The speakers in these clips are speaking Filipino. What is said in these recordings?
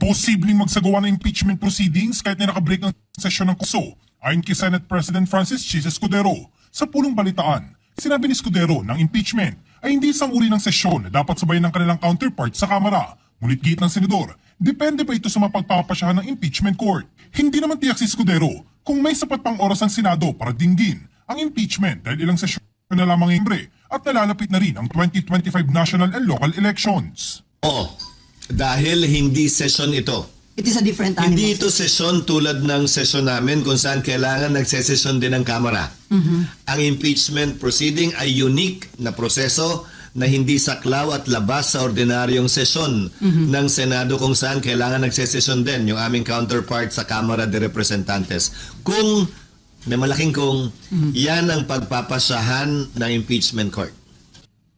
posibleng magsagawa ng impeachment proceedings kahit na nakabreak ang sesyon ng Kuso. Ayon kay Senate President Francis Chis Escudero, sa pulong balitaan, sinabi ni Escudero ng impeachment ay hindi isang uri ng sesyon na dapat sabayan ng kanilang counterpart sa Kamara. Ngunit giit ng Senador, depende ba ito sa mapagpapasyahan ng impeachment court? Hindi naman tiyak si Escudero kung may sapat pang oras ang Senado para dinggin ang impeachment dahil ilang sesyon na lamang imbre at nalalapit na rin ang 2025 national and local elections. Oo, dahil hindi session ito. It is a different animal. Hindi ito session tulad ng session namin kung saan kailangan nagsesesyon din ng Kamara. Ang impeachment proceeding ay unique na proseso na hindi saklaw at labas sa ordinaryong sesyon ng Senado kung saan kailangan nagsesesyon din yung aming counterpart sa Kamara de Representantes. Kung may malaking kung, yan ang pagpapasyahan ng impeachment court.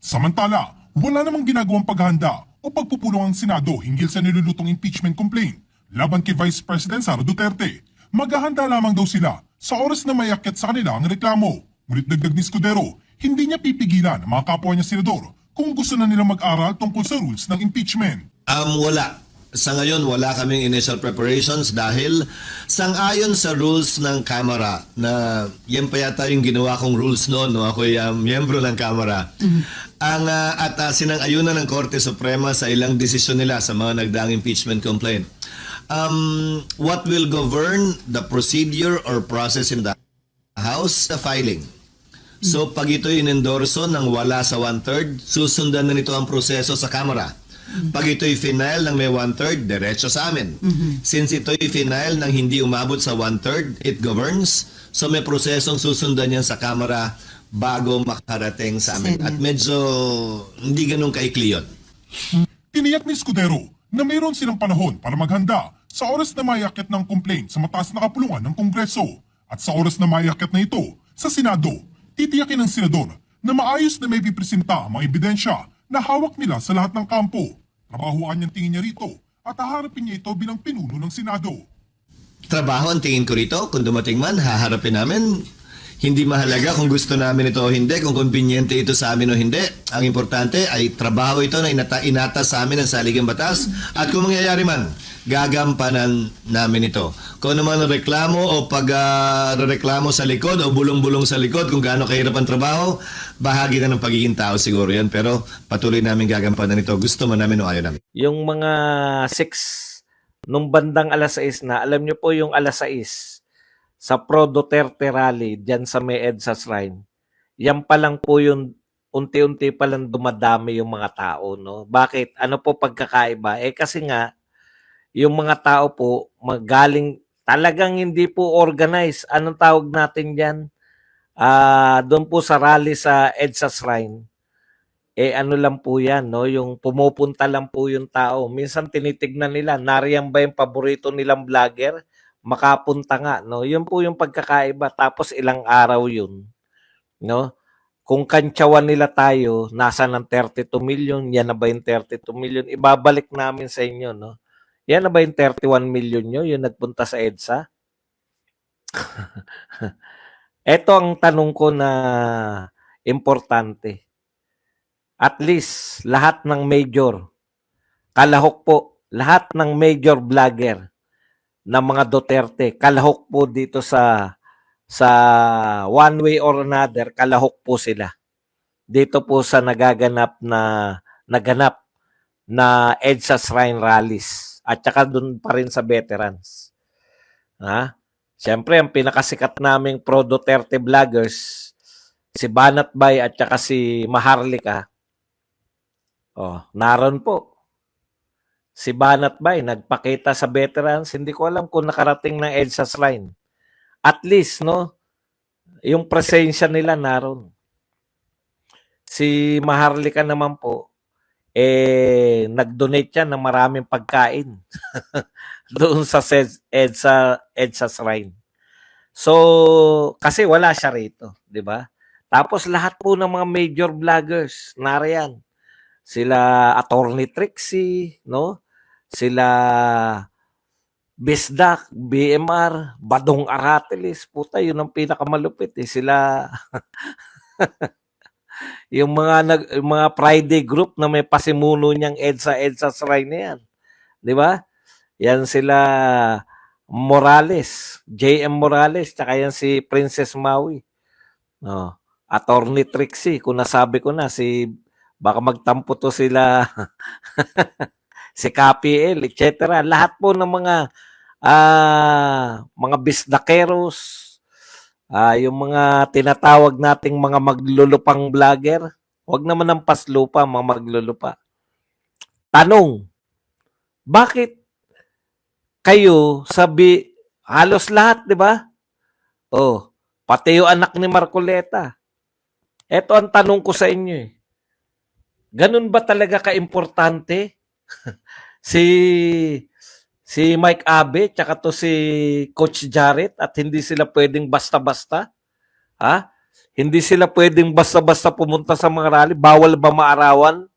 Samantala, wala namang ginagawang paghahanda o pagpupulong ang Senado hinggil sa nilulutong impeachment complaint laban kay Vice President Sara Duterte. Maghahanda lamang daw sila sa oras na may akyat sa kanila ang reklamo. Ngunit dagdag ni Escudero, hindi niya pipigilan ang mga kapwa niya senador kung gusto na nilang mag-aral tungkol sa rules ng impeachment. Wala. Sa ngayon, wala kaming initial preparations dahil sang-ayon sa rules ng Kamara na yan pa yata yung ginawa kong rules noon, no? Ako'y miyembro ng Kamara. Sinang-ayunan ng Korte Suprema sa ilang desisyon nila sa mga nagdaang impeachment complaint. What will govern the procedure or process in the House? The filing. So pag ito'y inendorso ng wala sa 1/3, susundan na nito ang proseso sa Kamara. Pag ito'y final ng may 1/3, diretso sa amin. Since ito'y final ng hindi umabot sa 1/3, it governs. So may prosesong susundan yan sa Kamara bago makarating sa amin. At medyo hindi ganun kaikli yun. Tiniyak ni Escudero na mayroon silang panahon para maghanda sa oras na mayakyat ng complaint sa mataas na kapulungan ng Kongreso at sa oras na mayakyat na ito sa Senado. Titiyakin ng senador na maayos na may pipresenta ang mga ebidensya na hawak nila sa lahat ng kampo. Trabahoan niyang tingin niya rito at haharapin niya ito bilang pinuno ng Senado. Trabaho ang tingin ko rito. Kung dumating man, haharapin namin. Hindi mahalaga kung gusto namin ito o hindi, kung konbinyente ito sa amin o hindi. Ang importante ay trabaho ito na inata sa amin ng saligang batas. At kung mangyayari man, gagampanan namin ito. Kung naman ang reklamo o pag-reklamo sa likod o bulong-bulong sa likod kung gaano kahirap ang trabaho, bahagi na ng pagiging tao siguro yan. Pero patuloy namin gagampanan ito. Gusto man namin o ayaw namin. Yung mga 6 nung bandang alas 6 na, alam nyo po yung alas 6 sa Pro Duterte rally dyan sa may EDSA Shrine, yan pa lang po yung unti-unti pa lang dumadami yung mga tao. No? Bakit? Ano po pagkakaiba? Kasi nga, yung mga tao po magaling, talagang hindi po organized. Anong tawag natin dyan? Doon po sa rally sa EDSA Shrine, ano lang po yan, no? Yung pumupunta lang po yung tao. Minsan tinitignan nila, nariyan ba yung paborito nilang vlogger? Makapunta nga, no? Yun po yung pagkakaiba. Tapos ilang araw yun, no? Kung kantsawan nila tayo, nasa ng 32 million, yan na ba yung 32 million? Ibabalik namin sa inyo, no? Yan na ba yung 31 million nyo, yung nagpunta sa EDSA? Ito ang tanong ko na importante. At least, lahat ng major, kalahok po, lahat ng major vlogger ng mga Duterte, kalahok po dito sa one way or another, kalahok po sila. Dito po sa naganap na EDSA Shrine rallies at saka doon pa rin sa veterans. Siyempre, ang pinakasikat naming pro Duterte vloggers, si Banat Bay at saka si Maharlika. Naroon po. Si Banat Bay, nagpakita sa veterans, hindi ko alam kung nakarating ng EDSA Shrine. At least, no, yung presensya nila naroon. Si Maharlika naman po, nag-donate siya ng maraming pagkain doon sa EDSA Shrine. So, kasi wala siya rito, di ba? Tapos lahat po ng mga major vloggers, nariyan. Sila Attorney Trixie, no? Sila Bisdak, BMR, Badong Aratilis, puta, yun ang pinakamalupit Sila yung mga Friday group na may pasimuno niyang EDSA Shrine na yan. 'Di ba? Yan sila Morales, JM Morales, tsaka yan si Princess Maui. Oh, Attorney Trixie, kung nasabi ko na, baka magtampo to sila, si KPL, etc. Lahat po ng mga bisdakeros, yung mga tinatawag nating mga maglulupang vlogger, wag naman ng paslupa, mga maglulupa. Tanong, bakit kayo halos lahat, di ba? Oh, pati yung anak ni Marcoleta. Ito ang tanong ko sa inyo eh. Ganun ba talaga kaimportante si Mike Abe tsaka to si Coach Jarrett at hindi sila pwedeng basta-basta? Ha? Hindi sila pwedeng basta-basta pumunta sa mga rally? Bawal ba maarawan?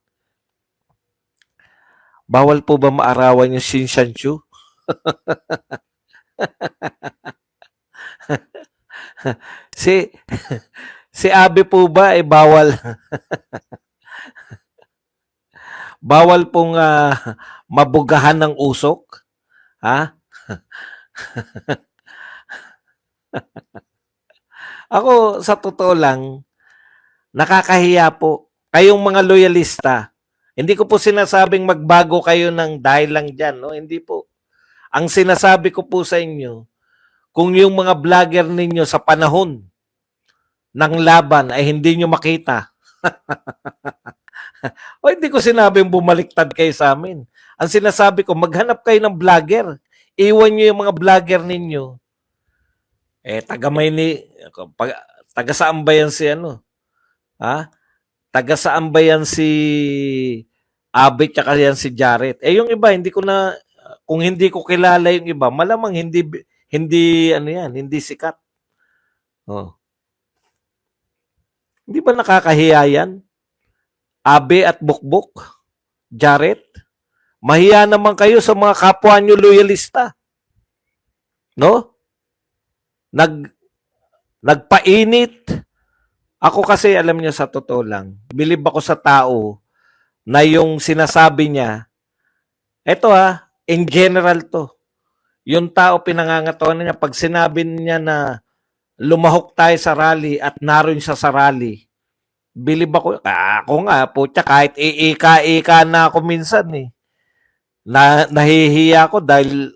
Bawal po ba maarawan yung Shinshanshu? si si Abe po ba bawal bawal pong mabugahan ng usok? Ha? Ako, sa totoo lang, nakakahiya po. Kayong mga loyalista, hindi ko po sinasabing magbago kayo ng dahil lang dyan. No? Hindi po. Ang sinasabi ko po sa inyo, kung yung mga vlogger ninyo sa panahon ng laban ay hindi nyo makita, o hindi ko sinabing bumaliktad kayo sa amin. Ang sinasabi ko, maghanap kayo ng vlogger. Iwan nyo yung mga vlogger ninyo. Taga saan ba yan si ano? Ha? Taga saan ba yan si Abe tsaka yan si Jarrett? Yung iba, kung hindi ko kilala yung iba, malamang hindi sikat. Oh. Hindi ba nakakahiya yan? Abe at Bukbuk, Jarrett, mahiya naman kayo sa mga kapwa nyo loyalista. No? Nagpainit. Ako kasi, alam niyo sa totoo lang, bilib ako sa tao na yung sinasabi niya, eto in general to, yung tao pinangangatawanan niya, pag sinabi niya na lumahok tayo sa rally at naroon siya sa rally, bilib ako. Ako nga, putya, kahit iika-ika na ako minsan eh. Nahihiya ako dahil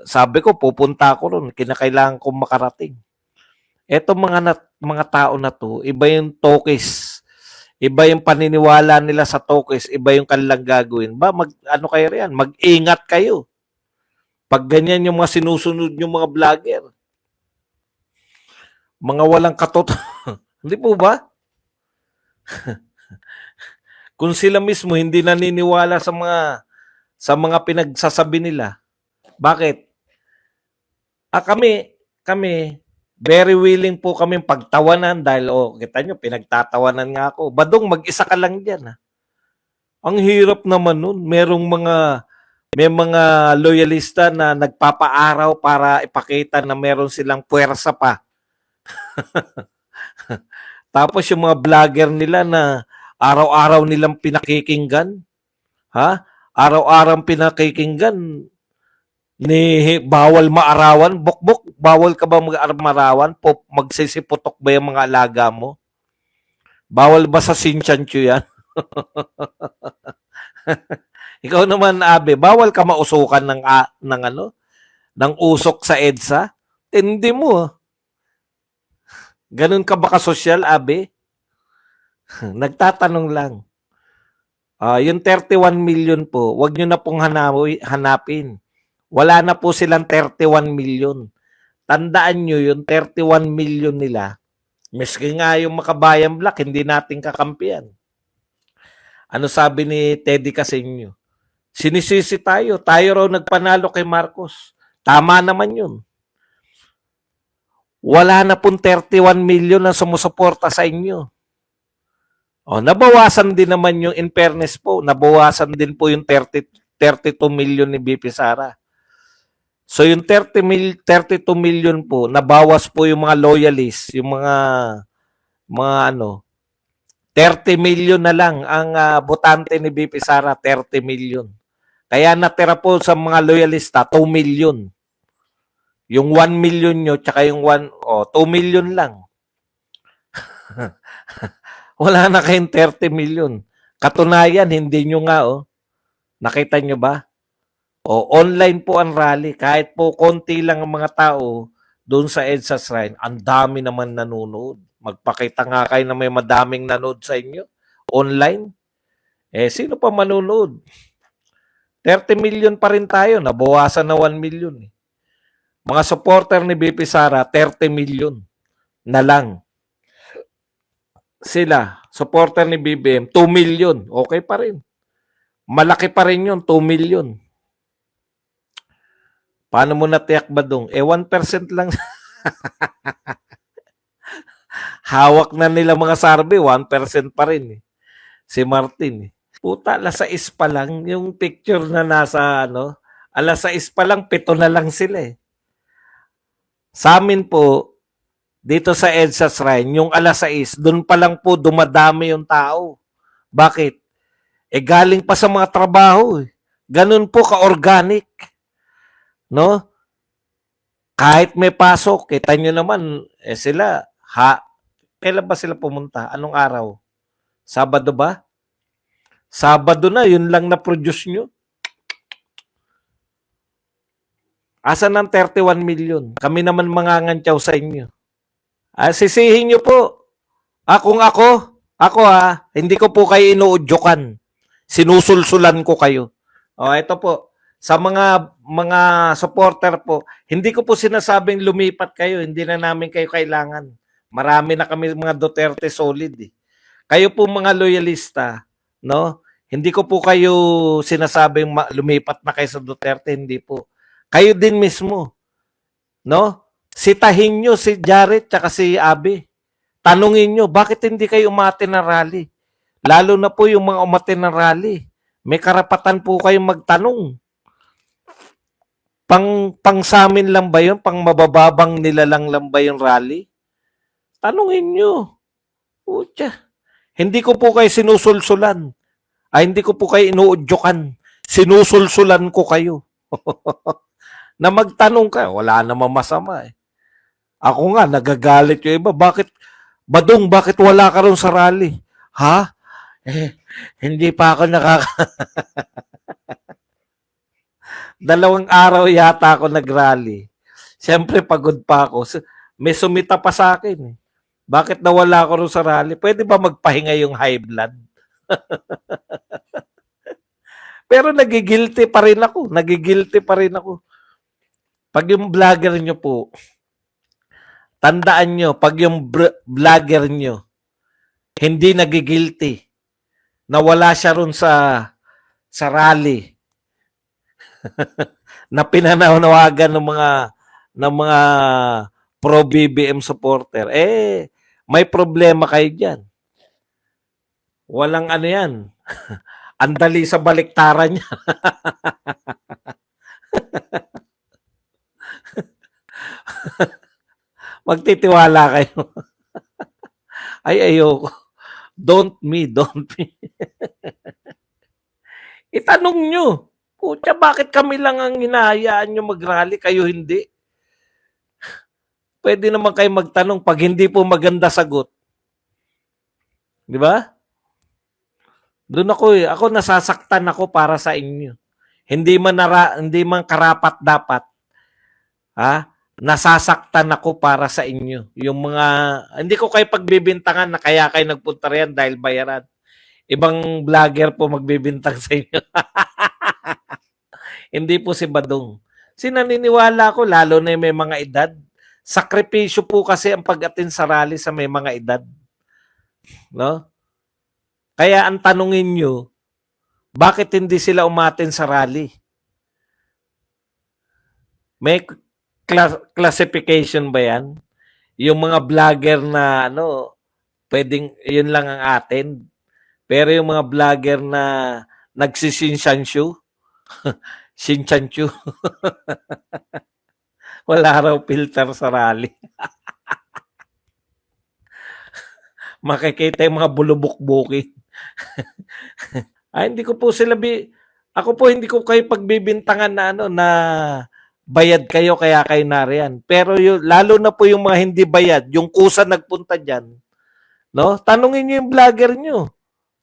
sabi ko, pupunta ako ron. Kinakailangan kong makarating. Eto mga tao na to, iba yung tokis. Iba yung paniniwala nila sa tokis. Iba yung kanilang gagawin. Ano kayo riyan? Mag-ingat kayo. Pag ganyan yung mga sinusunod yung mga vlogger. Mga walang Hindi po ba? Kung sila mismo hindi naniniwala sa mga pinagsasabi nila. Bakit? Kami very willing po kaming pagtawanan dahil kita nyo pinagtatawanan nga ako. Badong mag-isa ka lang diyan. Ang hirap naman nun. May mga loyalista na nagpapaaraw para ipakita na meron silang puwersa pa. Tapos yung mga vlogger nila na araw-araw nilang pinakikinggan, araw-araw pinakikinggan, bawal maarawan, bukbok, bawal ka ba mag-arawan? Magsisiputok ba yung mga alaga mo? Bawal ba sa Shinshanshu yan? Ikaw naman, Abe, bawal ka mausukan ng usok sa EDSA? Hindi mo. Ganun ka ba kasosyal, Abe? Nagtatanong lang. Yung 31 million po, wag nyo na pong hanapin. Wala na po silang 31 million. Tandaan nyo, yung 31 million nila, miski nga yung Makabayan Black, hindi natin kakampiyan. Ano sabi ni Teddy Casinyo? Sinisisi tayo. Tayo raw nagpanalo kay Marcos. Tama naman yun. Wala na pong 31 million na sumusuporta sa inyo. Nabawasan din naman yung, in fairness po, nabawasan din po yung 32 million ni BP Sara. So yung 32 million po, nabawas po yung mga loyalists, yung mga 30 million na lang ang botante ni BP Sara, 30 million. Kaya natira po sa mga loyalista, 2 million. Yung 1 million nyo, tsaka yung 2 million lang. Wala na kayong 30 million. Katunayan, hindi nyo nga, nakita nyo ba? Online po ang rally. Kahit po konti lang ang mga tao doon sa EDSA Shrine, ang dami naman nanonood. Magpakita nga kayo na may madaming nanood sa inyo. Online. Sino pa manonood? 30 million pa rin tayo. Nabawasan na 1 million. Mga supporter ni BP Sara, 30 million na lang. Sila, supporter ni BBM, 2 million. Okay pa rin. Malaki pa rin yun, 2 million. Paano mo natiyak ba dong? 1% lang. Hawak na nila mga sarbe, 1% pa rin. Si Martin. Puta, alas 6 pa lang. Yung picture na nasa, alas 6 pa lang, 7 na lang sila Sa amin po, dito sa EDSA Shrine, yung alas 6, doon pa lang po dumadami yung tao. Bakit? Galing pa sa mga trabaho. Ganun po ka-organic. No? Kahit may pasok, kita nyo naman, sila, kailan ba sila pumunta? Anong araw? Sabado ba? Sabado na, yun lang na-produce nyo. Asan ang 31 million? Kami naman mangangantyaw sa inyo. Sisihin nyo po. Kung ako hindi ko po kayo inuudyokan. Sinusulsulan ko kayo. Ito po. Sa mga supporter po, hindi ko po sinasabing lumipat kayo. Hindi na namin kayo kailangan. Marami na kami mga Duterte solid. Kayo po mga loyalista, no? Hindi ko po kayo sinasabing lumipat na kayo sa Duterte. Hindi po. Kayo din mismo. No? Sitahin nyo si Jared tsaka si Abby. Tanungin nyo, bakit hindi kayo umate ng rally? Lalo na po yung mga umate ng rally. May karapatan po kayong magtanong. Pang sa amin lang ba yun? Pang mabababang nilalang lang ba yung rally? Tanungin nyo. Pucha. Hindi ko po kayo sinusulsulan. Hindi ko po kayo inuudyokan. Sinusulsulan ko kayo. Na magtanong ka, wala namang masama Ako nga, nagagalit yung iba. Badong, bakit wala ka ron sa rally? Ha? Hindi pa ako Dalawang araw yata ako nag-rally. Siyempre, pagod pa ako. May sumita pa sa akin. Bakit nawala ako ron sa rally? Pwede ba magpahinga yung high blood? Pero nagigilty pa rin ako. Pag yung vlogger nyo po, tandaan nyo, pag yung vlogger nyo, hindi nagigilty, na wala siya ron sa rally, na pinanawagan ng mga pro-BBM supporter, may problema kayo dyan. Walang yan. Andali sa baliktaran niya. Magtitiwala kayo. Ayoko. Don't me. Itanong nyo. Pucha, bakit kami lang ang hinahayaan nyo mag-rally, kayo hindi? Pwede naman kayo magtanong pag hindi po maganda sagot. Di ba? Doon ako nasasaktan ako para sa inyo. Hindi man karapat dapat. Nasasaktan ako para sa inyo. Yung hindi ko kayo pagbibintangan na kaya kayo nagpunta riyan dahil bayaran. Ibang vlogger po magbibintang sa inyo. Hindi po si Badong. Sinaniniwala ko, lalo na may mga edad. Sakripisyo po kasi ang pag-attend sa rally sa may mga edad. No? Kaya ang tanungin nyo, bakit hindi sila umaten sa rally? May classification ba yan? Yung mga vlogger na pwedeng yun lang ang attend. Pero yung mga vlogger na nagsisinsyansyu, sinsyansyu, wala raw filter sa rally. Makikita yung mga bulubok-bukin. Hindi ko po sila Ako po hindi ko kayo pagbibintangan na ano na bayad kayo kaya kayo nariyan. Pero yung, lalo na po yung mga hindi bayad, yung kusa nagpunta diyan, no? Tanungin niyo yung vlogger niyo.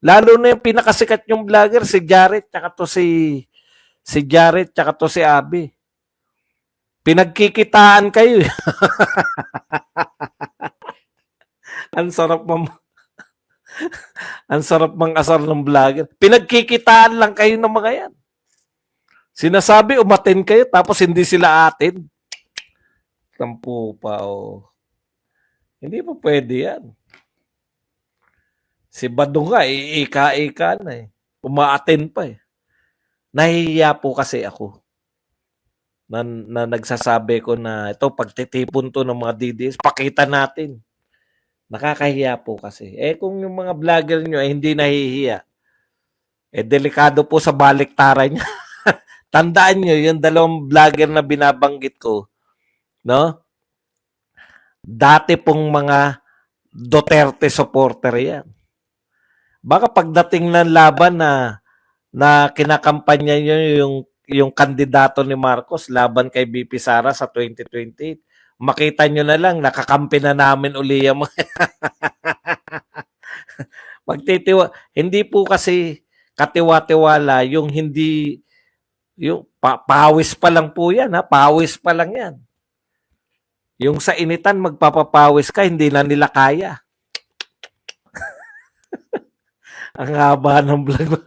Lalo na yung pinakasikat yung vlogger si Jared tsaka to si Jared tsaka to si Abby. Pinagkikitaan kayo. Ang sarap ang sarap mang-asar ng vlogger. Pinagkikitaan lang kayo ng mga yan. Sinasabi, umaten kayo, tapos hindi sila atin. Tampo pa, oh. Hindi pa pwede yan. Si Badong nga, ika-ika na eh. Umaaten pa eh. Nahihiya po kasi ako. Na nagsasabi ko na ito, pagtitipon to ng mga DDS, pakita natin. Nakakahiya po kasi. Eh kung yung mga vlogger nyo ay hindi nahihiya, eh delikado po sa baliktaran niya. Tandaan nyo, yung dalawang vlogger na binabanggit ko, no? Dati pong mga Duterte supporter yan. Baka pagdating ng laban na kinakampanya nyo yung kandidato ni Marcos laban kay BP Sara sa 2028, makita nyo na lang, nakakampi na namin uli yung mga hindi po kasi katiwa-tiwala yung hindi, yung pawis pa lang po yan, ha? Pawis pa lang yan. Yung sa initan, magpapapawis ka, hindi na nila kaya. Ang haba ng vlog.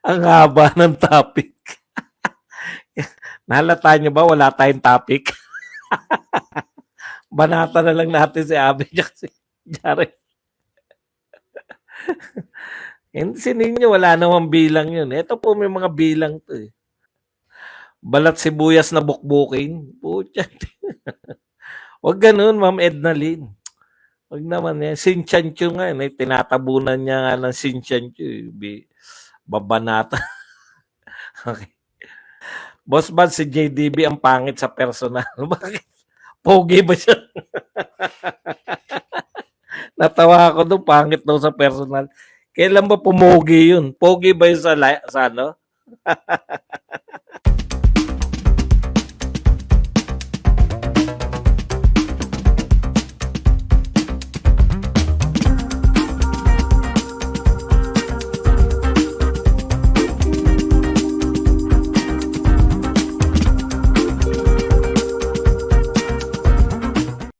Ang haba ng topic. Nahalata nyo ba wala tayong topic? Banata na lang natin si Abby kasi Jared. Hindi ninyo, wala namang bilang yun. Ito po may mga bilang to eh. Balat sibuyas na bukbukin. Pucha. Huwag ganun, Ma'am Edna Lynn. Huwag naman yan. Sinchancho nga yun. Tinatabunan niya nga ng sinchancho. Babanata. Okay. Boss Bad, si JDB ang pangit sa personal. Bakit? Pogi ba siya? Natawa ako doon, pangit daw sa personal. Kailan ba pumogi yun? Pogi ba yun sa ano?